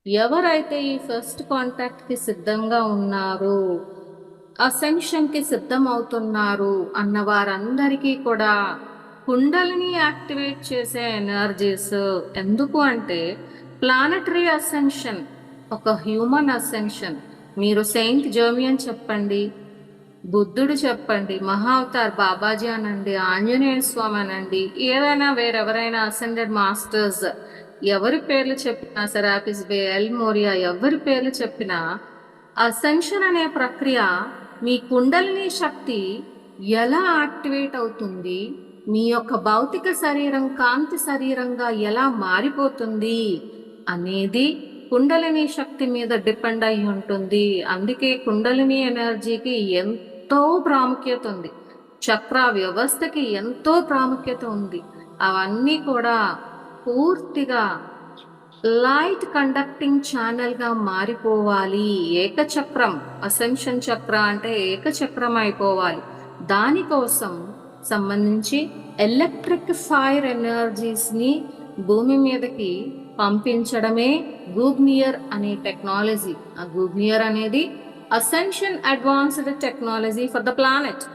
ఎవరైతే ఈ ఫస్ట్ కాంటాక్ట్కి సిద్ధంగా ఉన్నారు, అసెన్షన్కి సిద్ధం అవుతున్నారు అన్న వారందరికీ కూడా కుండలిని యాక్టివేట్ చేసే ఎనర్జీస్. ఎందుకు అంటే ప్లానటరీ అసెన్షన్, ఒక హ్యూమన్ అసెన్షన్. మీరు సెయింట్ జర్మియన్ చెప్పండి, బుద్ధుడు చెప్పండి, మహావతార్ బాబాజీ అనండి, ఆంజనేయ స్వామి అనండి, ఏదైనా వేరెవరైనా అసెండెడ్ మాస్టర్స్ ఎవరి పేర్లు చెప్పినా, సెరాపిస్ బే, ఎల్ మోరియా, ఎవరి పేర్లు చెప్పినా అసెన్షన్ అనే ప్రక్రియ మీ కుండలిని శక్తి ఎలా యాక్టివేట్ అవుతుంది, మీ యొక్క భౌతిక శరీరం కాంతి శరీరంగా ఎలా మారిపోతుంది అనేది కుండలిని శక్తి మీద డిపెండ్ అయి ఉంటుంది. అందుకే కుండలిని ఎనర్జీకి ఎంతో ప్రాముఖ్యత ఉంది, చక్ర వ్యవస్థకి ఎంతో ప్రాముఖ్యత ఉంది. అవన్నీ కూడా పూర్తిగా లైట్ కండక్టింగ్ ఛానల్ గా మారిపోవాలి. ఏకచక్రం, అసెన్షన్ చక్ర అంటే ఏకచక్రం అయిపోవాలి. దానికోసం సంబంధించి ఎలక్ట్రిక్ ఫైర్ ఎనర్జీస్ ని భూమి మీదకి పంపించడమే గూగ్నియర్ అనే టెక్నాలజీ. ఆ గూగ్నియర్ అనేది ascension advanced technology for the planet.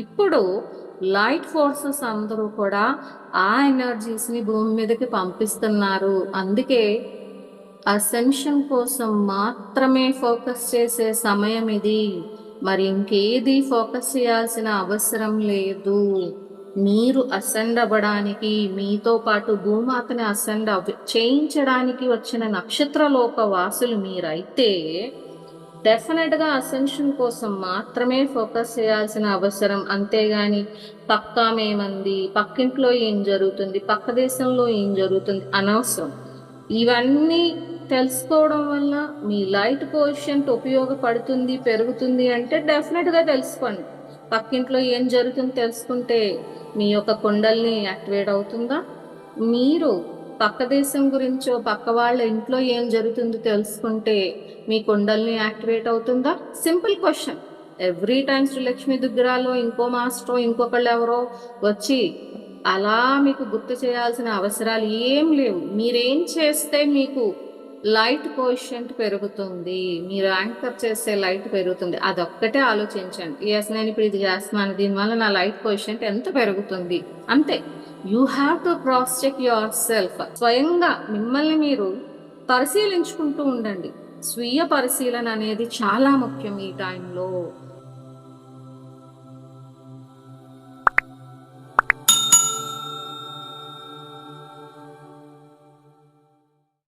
ఇప్పుడు లైట్ ఫోర్సెస్ అందరూ కూడా ఆ ఎనర్జీస్ ని భూమి మీదకి పంపిస్తున్నారు. అందుకే అసెన్షన్ కోసం మాత్రమే ఫోకస్ చేసే సమయం ఇది. మరి ఇంకేది ఫోకస్ చేయాల్సిన అవసరం లేదు. మీరు అసెండ్ అవ్వడానికి, మీతో పాటు భూమాతని అసెండ్ చేయించడానికి వచ్చిన నక్షత్రలోక వాసులు మీరైతే డెఫినెట్ గా అసెన్షన్ కోసం మాత్రమే ఫోకస్ చేయాల్సిన అవసరం. అంతేగాని పక్కామేమంది, పక్కింట్లో ఏం జరుగుతుంది, పక్క దేశంలో ఏం జరుగుతుంది అనవసరం. ఇవన్నీ తెలుసుకోవడం వల్ల మీ లైట్ కోషెంట్ ఉపయోగపడుతుంది, పెరుగుతుంది అంటే డెఫినెట్ గా తెలుసుకోండి. పక్కింట్లో ఏం జరుగుతుంది తెలుసుకుంటే మీ యొక్క కుండల్ని యాక్టివేట్ అవుతుందా? మీరు పక్క దేశం గురించో, పక్క వాళ్ళ ఇంట్లో ఏం జరుగుతుందో తెలుసుకుంటే మీ కుండల్ని యాక్టివేట్ అవుతుందా? Simple question. Every time Srilakshmi దుగ్గరాలో ఇంకో మాస్టర్, ఇంకొకళ్ళు ఎవరో వచ్చి అలా మీకు గుర్తు చేయాల్సిన అవసరాలు ఏం లేవు. మీరేం చేస్తే మీకు లైట్ కోషెంట్ పెరుగుతుంది, మీరు యాంకర్ చేస్తే లైట్ పెరుగుతుంది, అదొక్కటే ఆలోచించండి. ఎస్, నేను ఇప్పుడు ఇది చేస్తున్నాను, దీనివల్ల నా లైట్ కోషెంట్ ఎంత పెరుగుతుంది, అంతే. You have to cross check yourself. స్వయంగా మిమ్మల్ని మీరు పరిశీలించుకుంటూ ఉండండి. స్వీయ పరిశీలన అనేది చాలా ముఖ్యం ఈ టైంలో.